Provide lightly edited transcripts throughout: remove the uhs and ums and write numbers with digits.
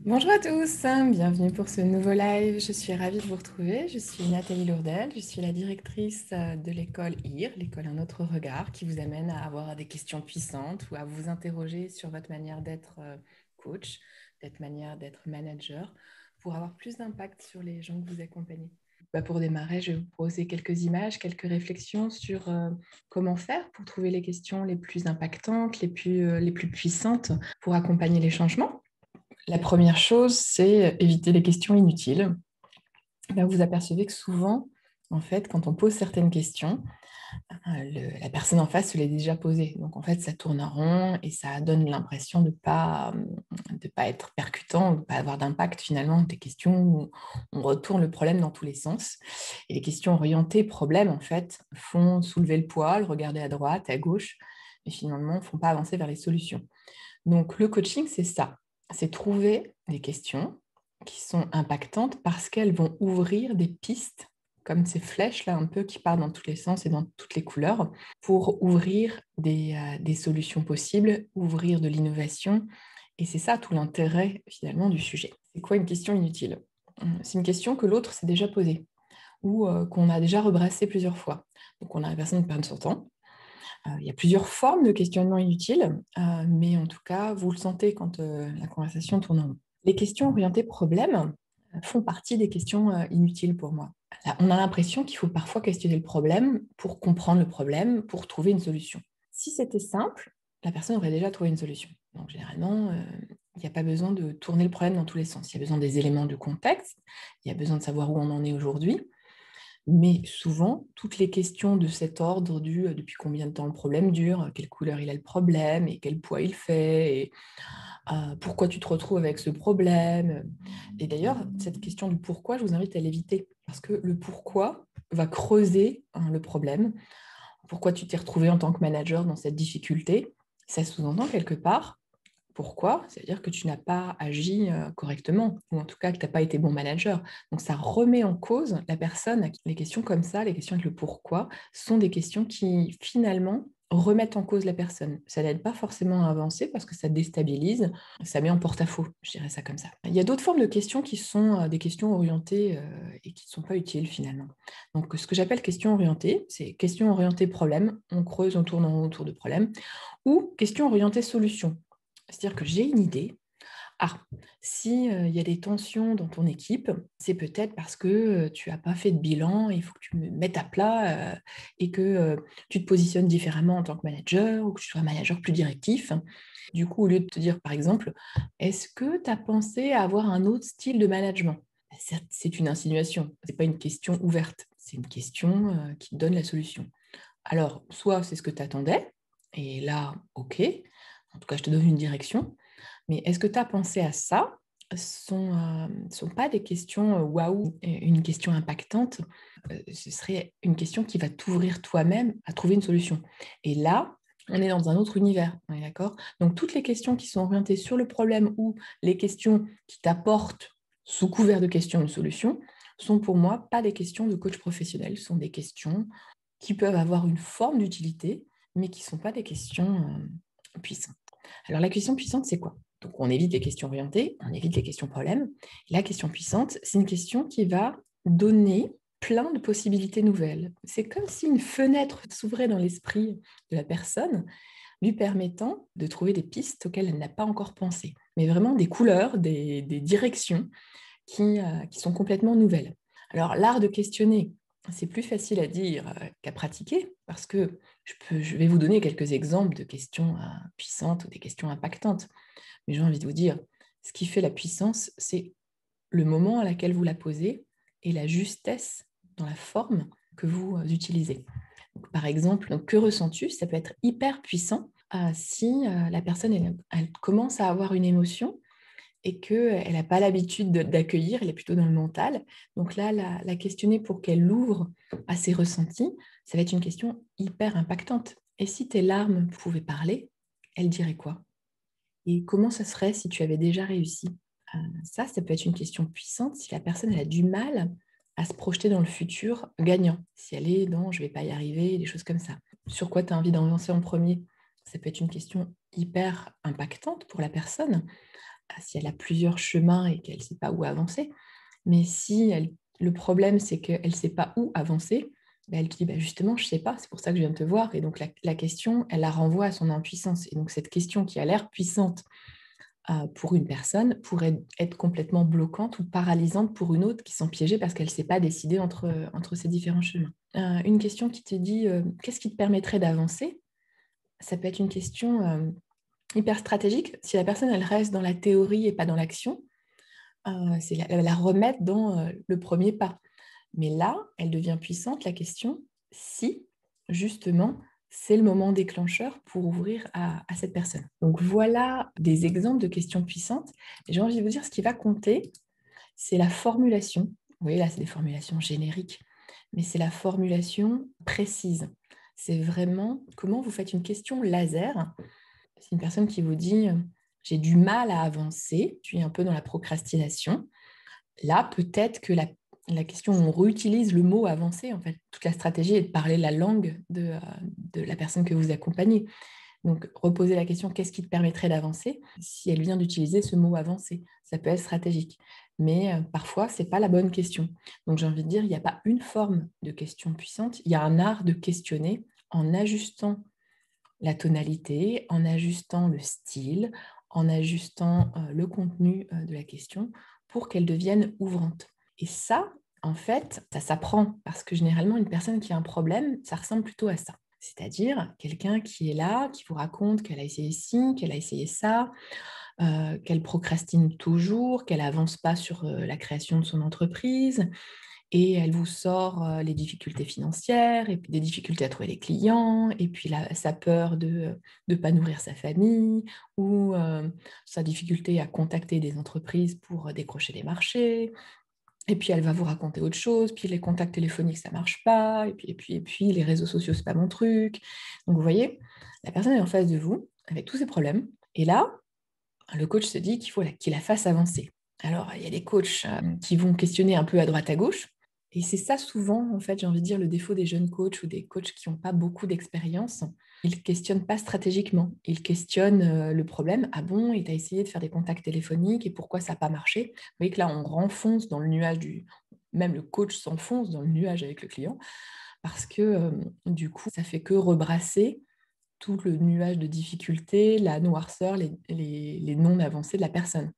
Bonjour à tous, bienvenue pour ce nouveau live. Je suis ravie de vous retrouver. Je suis Nathalie Lourdel, je suis la directrice de l'école IR, l'école Un autre regard, qui vous amène à avoir des questions puissantes ou à vous interroger sur votre manière d'être coach, votre manière d'être manager, pour avoir plus d'impact sur les gens que vous accompagnez. Pour démarrer, je vais vous poser quelques images, quelques réflexions sur comment faire pour trouver les questions les plus impactantes, les plus puissantes pour accompagner les changements. La première chose, c'est éviter les questions inutiles. Là, vous apercevez que souvent, en fait, quand on pose certaines questions, la personne en face se l'est déjà posée. Donc, en fait, ça tourne en rond et ça donne l'impression de pas être percutant, de ne pas avoir d'impact finalement. Des questions où on retourne le problème dans tous les sens. Et les questions orientées problème, en fait, font soulever le poil, regarder à droite, à gauche, mais finalement, ne font pas avancer vers les solutions. Donc, le coaching, c'est ça. C'est trouver des questions qui sont impactantes parce qu'elles vont ouvrir des pistes, comme ces flèches-là un peu qui partent dans tous les sens et dans toutes les couleurs, pour ouvrir des solutions possibles, ouvrir de l'innovation. Et c'est ça tout l'intérêt finalement du sujet. C'est quoi une question inutile? C'est une question que l'autre s'est déjà posée ou qu'on a déjà rebrassée plusieurs fois. Donc on a la personne qui perd son temps. Il y a plusieurs formes de questionnement inutiles, mais en tout cas, vous le sentez quand la conversation tourne en rond. Les questions orientées problème font partie des questions inutiles pour moi. Là, on a l'impression qu'il faut parfois questionner le problème pour comprendre le problème, pour trouver une solution. Si c'était simple, la personne aurait déjà trouvé une solution. Donc généralement, il n'y a pas besoin de tourner le problème dans tous les sens. Il y a besoin des éléments de contexte, il y a besoin de savoir où on en est aujourd'hui. Mais souvent, toutes les questions de cet ordre depuis combien de temps le problème dure, quelle couleur il a le problème et quel poids il fait, et pourquoi tu te retrouves avec ce problème. Et d'ailleurs, cette question du pourquoi, je vous invite à l'éviter, parce que le pourquoi va creuser le problème. Pourquoi tu t'es retrouvé en tant que manager dans cette difficulté? Ça sous-entend quelque part pourquoi? C'est-à-dire que tu n'as pas agi correctement, ou en tout cas que tu n'as pas été bon manager. Donc ça remet en cause la personne. Les questions comme ça, les questions avec le pourquoi, sont des questions qui finalement remettent en cause la personne. Ça n'aide pas forcément à avancer parce que ça déstabilise, ça met en porte-à-faux, je dirais ça comme ça. Il y a d'autres formes de questions qui sont des questions orientées et qui ne sont pas utiles finalement. Donc ce que j'appelle questions orientées, c'est questions orientées problème, on creuse, on tourne en rond autour de problème, ou questions orientées solution. C'est-à-dire que j'ai une idée. Ah, si y a des tensions dans ton équipe, c'est peut-être parce que tu n'as pas fait de bilan, il faut que tu me mettes à plat et que tu te positionnes différemment en tant que manager ou que tu sois un manager plus directif. Du coup, au lieu de te dire, par exemple, est-ce que tu as pensé à avoir un autre style de management? Certes, c'est une insinuation, ce n'est pas une question ouverte, c'est une question qui te donne la solution. Alors, soit c'est ce que tu attendais, et là, ok, en tout cas, je te donne une direction, mais est-ce que tu as pensé à ça? Sont pas des questions waouh, une question impactante, ce serait une question qui va t'ouvrir toi-même à trouver une solution. Et là, on est dans un autre univers, on est d'accord? Donc, toutes les questions qui sont orientées sur le problème ou les questions qui t'apportent, sous couvert de questions, une solution, sont pour moi pas des questions de coach professionnel, sont des questions qui peuvent avoir une forme d'utilité, mais qui ne sont pas des questions puissantes. Alors la question puissante, c'est quoi? Donc on évite les questions orientées, on évite les questions problèmes. La question puissante, c'est une question qui va donner plein de possibilités nouvelles. C'est comme si une fenêtre s'ouvrait dans l'esprit de la personne, lui permettant de trouver des pistes auxquelles elle n'a pas encore pensé, mais vraiment des couleurs, des directions qui sont complètement nouvelles. Alors l'art de questionner, c'est plus facile à dire qu'à pratiquer, parce que je vais vous donner quelques exemples de questions puissantes ou des questions impactantes. Mais j'ai envie de vous dire, ce qui fait la puissance, c'est le moment à laquelle vous la posez et la justesse dans la forme que vous utilisez. Donc, par exemple, donc, que ressens-tu? Ça peut être hyper puissant si la personne elle commence à avoir une émotion et qu'elle n'a pas l'habitude d'accueillir, elle est plutôt dans le mental. Donc là, la questionner pour qu'elle l'ouvre à ses ressentis, ça va être une question hyper impactante. Et si tes larmes pouvaient parler, elles diraient quoi? Et comment ça serait si tu avais déjà réussi? Ça peut être une question puissante si la personne elle a du mal à se projeter dans le futur gagnant. Si elle est dans « je ne vais pas y arriver », des choses comme ça. Sur quoi tu as envie d'avancer en premier? Ça peut être une question hyper impactante pour la personne, si elle a plusieurs chemins et qu'elle ne sait pas où avancer. Mais si le problème, c'est qu'elle ne sait pas où avancer, ben elle te dit, ben justement, je ne sais pas, c'est pour ça que je viens de te voir. Et donc, la question, elle la renvoie à son impuissance. Et donc, cette question qui a l'air puissante pour une personne pourrait être complètement bloquante ou paralysante pour une autre qui sont piégées parce qu'elle ne s'est pas décidée entre ces différents chemins. Une question qui te dit, qu'est-ce qui te permettrait d'avancer? Ça peut être une question hyper stratégique. Si la personne, elle reste dans la théorie et pas dans l'action, c'est la remettre dans le premier pas. Mais là, elle devient puissante, la question, si justement c'est le moment déclencheur pour ouvrir à cette personne. Donc voilà des exemples de questions puissantes. Et j'ai envie de vous dire, ce qui va compter, c'est la formulation. Vous voyez, là, c'est des formulations génériques, mais c'est la formulation précise. C'est vraiment comment vous faites une question laser. C'est une personne qui vous dit, j'ai du mal à avancer, je suis un peu dans la procrastination. Là, peut-être que la question, on réutilise le mot avancer, en fait. Toute la stratégie est de parler la langue de la personne que vous accompagnez. Donc, reposer la question, qu'est-ce qui te permettrait d'avancer? Si elle vient d'utiliser ce mot avancer, ça peut être stratégique. Mais parfois, ce n'est pas la bonne question. Donc, j'ai envie de dire, il n'y a pas une forme de question puissante, il y a un art de questionner en ajustant la tonalité, en ajustant le style, en ajustant le contenu de la question pour qu'elle devienne ouvrante. Et ça, en fait, ça s'apprend parce que généralement, une personne qui a un problème, ça ressemble plutôt à ça. C'est-à-dire quelqu'un qui est là, qui vous raconte qu'elle a essayé ci, qu'elle a essayé ça, qu'elle procrastine toujours, qu'elle n'avance pas sur la création de son entreprise, et elle vous sort les difficultés financières, et puis des difficultés à trouver les clients, et puis sa peur de ne pas nourrir sa famille, ou sa difficulté à contacter des entreprises pour décrocher des marchés. Et puis elle va vous raconter autre chose, puis les contacts téléphoniques, ça marche pas, et puis les réseaux sociaux, c'est pas mon truc. Donc vous voyez, la personne est en face de vous avec tous ses problèmes, et là, le coach se dit qu'il faut qu'il la fasse avancer. Alors, il y a des coachs qui vont questionner un peu à droite à gauche, et c'est ça souvent, en fait, j'ai envie de dire, le défaut des jeunes coachs ou des coachs qui n'ont pas beaucoup d'expérience. Ils ne questionnent pas stratégiquement. Ils questionnent le problème. Ah bon, et tu as essayé de faire des contacts téléphoniques et pourquoi ça n'a pas marché? Vous voyez que là, on renfonce dans le nuage du... Même le coach s'enfonce dans le nuage avec le client parce que du coup, ça fait que rebrasser tout le nuage de difficultés, la noirceur, les non-avancées de la personne.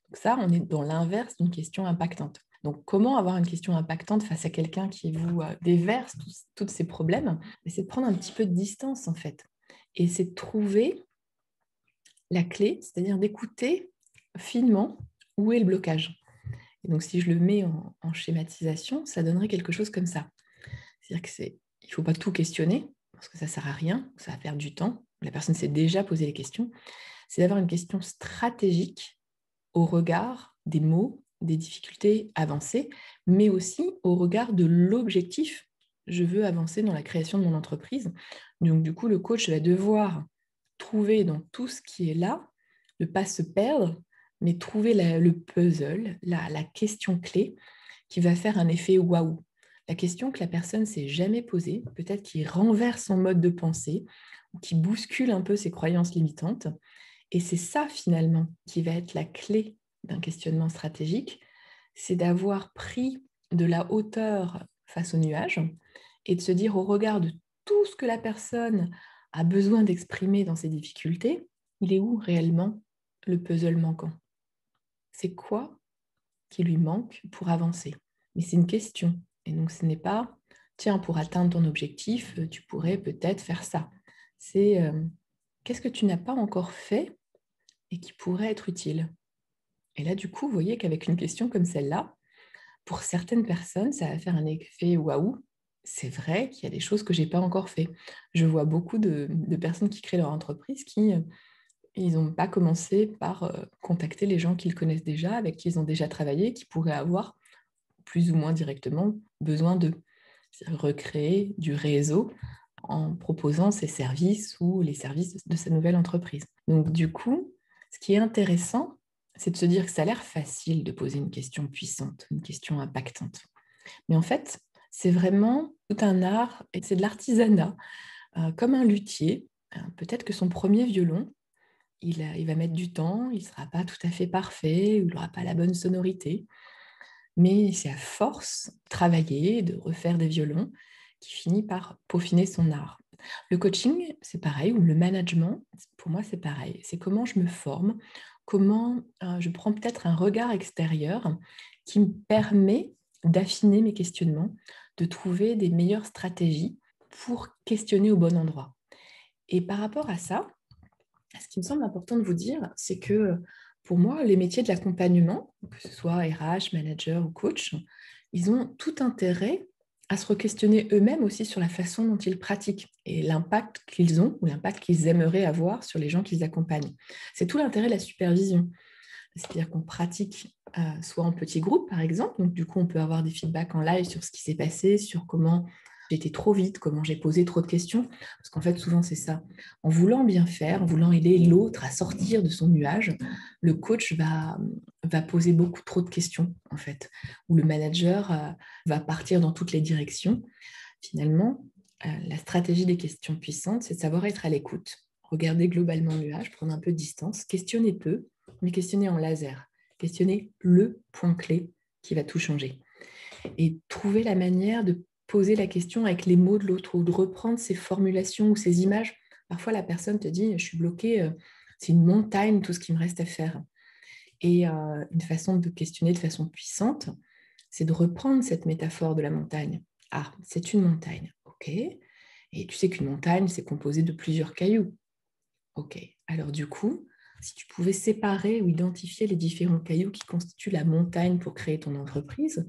Donc ça, on est dans l'inverse d'une question impactante. Donc, comment avoir une question impactante face à quelqu'un qui vous déverse tous ces problèmes? C'est de prendre un petit peu de distance, en fait. Et c'est de trouver la clé, c'est-à-dire d'écouter finement où est le blocage. Et donc, si je le mets en schématisation, ça donnerait quelque chose comme ça. C'est-à-dire il ne faut pas tout questionner, parce que ça ne sert à rien, ça va perdre du temps. La personne s'est déjà posé les questions. C'est d'avoir une question stratégique au regard des mots, des difficultés avancées, mais aussi au regard de l'objectif. Je veux avancer dans la création de mon entreprise. Donc, du coup, le coach va devoir trouver dans tout ce qui est là, ne pas se perdre, mais trouver le puzzle, la question clé qui va faire un effet waouh. La question que la personne ne s'est jamais posée, peut-être qui renverse son mode de pensée, ou qui bouscule un peu ses croyances limitantes. Et c'est ça finalement qui va être la clé d'un questionnement stratégique, c'est d'avoir pris de la hauteur face au nuage et de se dire au regard de tout ce que la personne a besoin d'exprimer dans ses difficultés, il est où réellement le puzzle manquant? C'est quoi qui lui manque pour avancer? Mais c'est une question. Et donc ce n'est pas, tiens, pour atteindre ton objectif, tu pourrais peut-être faire ça. C'est qu'est-ce que tu n'as pas encore fait et qui pourrait être utile? Et là, du coup, vous voyez qu'avec une question comme celle-là, pour certaines personnes, ça va faire un effet waouh. C'est vrai qu'il y a des choses que je n'ai pas encore fait. Je vois beaucoup de personnes qui créent leur entreprise qui ils n'ont pas commencé par contacter les gens qu'ils connaissent déjà, avec qui ils ont déjà travaillé, qui pourraient avoir plus ou moins directement besoin de recréer du réseau en proposant ses services ou les services de sa nouvelle entreprise. Donc du coup, ce qui est intéressant, c'est de se dire que ça a l'air facile de poser une question puissante, une question impactante. Mais en fait, c'est vraiment tout un art et c'est de l'artisanat, comme un luthier. Peut-être que son premier violon, il va mettre du temps, il ne sera pas tout à fait parfait, ou il n'aura pas la bonne sonorité, mais c'est à force de travailler, de refaire des violons, qui finit par peaufiner son art. Le coaching, c'est pareil, ou le management, pour moi, c'est pareil. C'est comment je me forme, comment je prends peut-être un regard extérieur qui me permet d'affiner mes questionnements, de trouver des meilleures stratégies pour questionner au bon endroit. Et par rapport à ça, ce qui me semble important de vous dire, c'est que pour moi, les métiers de l'accompagnement, que ce soit RH, manager ou coach, ils ont tout intérêt à se re-questionner eux-mêmes aussi sur la façon dont ils pratiquent et l'impact qu'ils ont ou l'impact qu'ils aimeraient avoir sur les gens qu'ils accompagnent. C'est tout l'intérêt de la supervision. C'est-à-dire qu'on pratique soit en petits groupes, par exemple, donc du coup, on peut avoir des feedbacks en live sur ce qui s'est passé, sur comment j'ai été trop vite, comment j'ai posé trop de questions, parce qu'en fait, souvent, c'est ça. En voulant bien faire, en voulant aider l'autre à sortir de son nuage, le coach va poser beaucoup trop de questions, en fait, ou le manager va partir dans toutes les directions. Finalement, la stratégie des questions puissantes, c'est de savoir être à l'écoute, regarder globalement le nuage, prendre un peu de distance, questionner peu, mais questionner en laser, questionner le point clé qui va tout changer. Et trouver la manière de poser la question avec les mots de l'autre ou de reprendre ses formulations ou ses images. Parfois, la personne te dit, je suis bloquée, c'est une montagne, tout ce qui me reste à faire. Et une façon de questionner de façon puissante, c'est de reprendre cette métaphore de la montagne. Ah, c'est une montagne, ok. Et tu sais qu'une montagne, c'est composé de plusieurs cailloux. Ok. Alors du coup, si tu pouvais séparer ou identifier les différents cailloux qui constituent la montagne pour créer ton entreprise,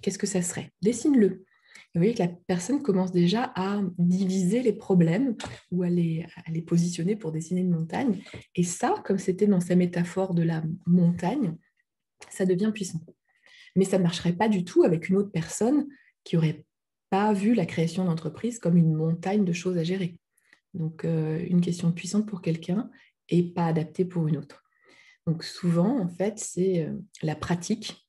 qu'est-ce que ça serait? Dessine-le. Et vous voyez que la personne commence déjà à diviser les problèmes ou à les positionner pour dessiner une montagne. Et ça, comme c'était dans sa métaphore de la montagne, ça devient puissant. Mais ça ne marcherait pas du tout avec une autre personne qui n'aurait pas vu la création d'entreprise comme une montagne de choses à gérer. Donc, une question puissante pour quelqu'un et pas adaptée pour une autre. Donc, souvent, en fait, c'est la pratique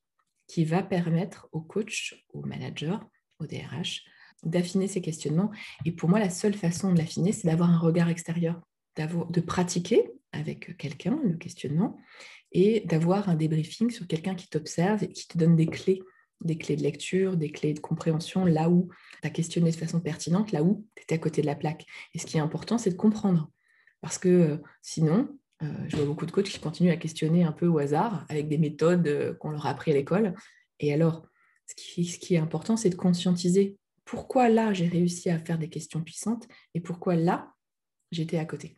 qui va permettre au coach, au manager, au DRH, d'affiner ses questionnements. Et pour moi, la seule façon de l'affiner, c'est d'avoir un regard extérieur, de pratiquer avec quelqu'un le questionnement et d'avoir un débriefing sur quelqu'un qui t'observe et qui te donne des clés de lecture, des clés de compréhension, là où tu as questionné de façon pertinente, là où tu étais à côté de la plaque. Et ce qui est important, c'est de comprendre. Parce que sinon, je vois beaucoup de coachs qui continuent à questionner un peu au hasard avec des méthodes qu'on leur a appris à l'école. Et alors, ce qui est important, c'est de conscientiser pourquoi là, j'ai réussi à faire des questions puissantes et pourquoi là, j'étais à côté.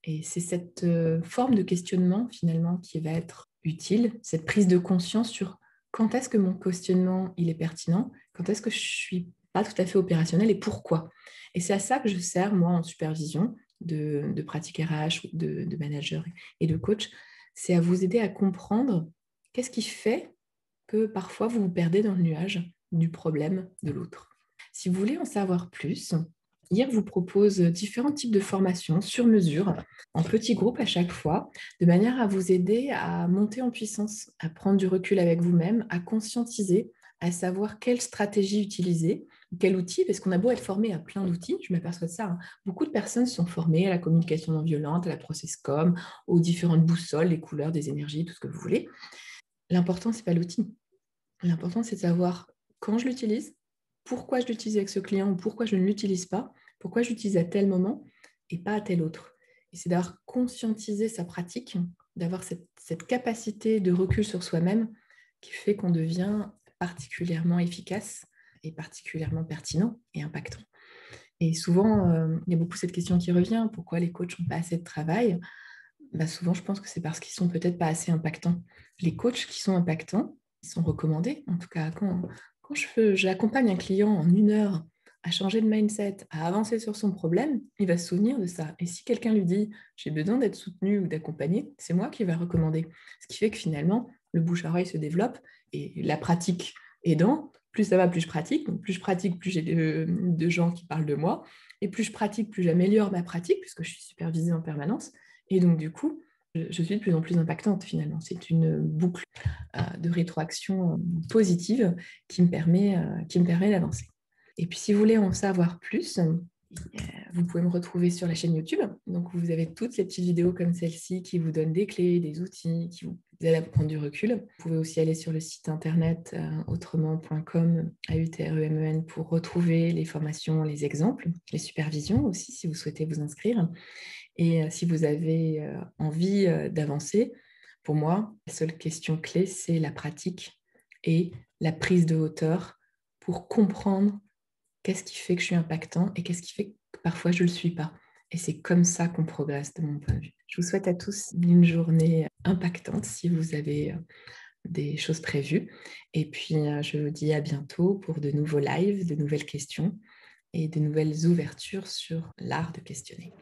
Et c'est cette forme de questionnement finalement qui va être utile, cette prise de conscience sur quand est-ce que mon questionnement il est pertinent, quand est-ce que je suis pas tout à fait opérationnel et pourquoi. Et c'est à ça que je sers moi en supervision de pratique RH, de manager et de coach, c'est à vous aider à comprendre qu'est-ce qui fait que parfois vous vous perdez dans le nuage du problème de l'autre. Si vous voulez en savoir plus, IR vous propose différents types de formations sur mesure, en petits groupes à chaque fois, de manière à vous aider à monter en puissance, à prendre du recul avec vous-même, à conscientiser, à savoir quelle stratégie utiliser, quel outil, parce qu'on a beau être formé à plein d'outils, je m'aperçois de ça, hein. Beaucoup de personnes sont formées à la communication non violente, à la process com, aux différentes boussoles, les couleurs, des énergies, tout ce que vous voulez. L'important, ce n'est pas l'outil. L'important, c'est de savoir quand je l'utilise, pourquoi je l'utilise avec ce client ou pourquoi je ne l'utilise pas, pourquoi j'utilise à tel moment et pas à tel autre. Et c'est d'avoir conscientisé sa pratique, d'avoir cette capacité de recul sur soi-même qui fait qu'on devient particulièrement efficace et particulièrement pertinent et impactant. Et souvent, il y a beaucoup cette question qui revient, pourquoi les coachs n'ont pas assez de travail? Souvent, je pense que c'est parce qu'ils sont peut-être pas assez impactants. Les coachs qui sont impactants, ils sont recommandés. En tout cas, quand j'accompagne un client en 1 heure à changer de mindset, à avancer sur son problème, il va se souvenir de ça. Et si quelqu'un lui dit j'ai besoin d'être soutenu ou d'accompagné, c'est moi qui va recommander. Ce qui fait que finalement, le bouche-à-oreille se développe et la pratique aidant, plus ça va, plus je pratique. Donc, plus je pratique, plus j'ai de gens qui parlent de moi. Et plus je pratique, plus j'améliore ma pratique, puisque je suis supervisée en permanence. Et donc, du coup, je suis de plus en plus impactante finalement. C'est une boucle de rétroaction positive qui me permet d'avancer. Et puis, si vous voulez en savoir plus, Vous pouvez me retrouver sur la chaîne YouTube. Donc, vous avez toutes ces petites vidéos comme celle-ci qui vous donnent des clés, des outils, qui vous aident à prendre du recul. Vous pouvez aussi aller sur le site internet autrement.com, AUTREMEN, pour retrouver les formations, les exemples, les supervisions aussi, si vous souhaitez vous inscrire. Et si vous avez envie d'avancer, pour moi, la seule question clé, c'est la pratique et la prise de hauteur pour comprendre qu'est-ce qui fait que je suis impactant et qu'est-ce qui fait que parfois je ne le suis pas. Et c'est comme ça qu'on progresse de mon point de vue. Je vous souhaite à tous une journée impactante si vous avez des choses prévues. Et puis, je vous dis à bientôt pour de nouveaux lives, de nouvelles questions et de nouvelles ouvertures sur l'art de questionner.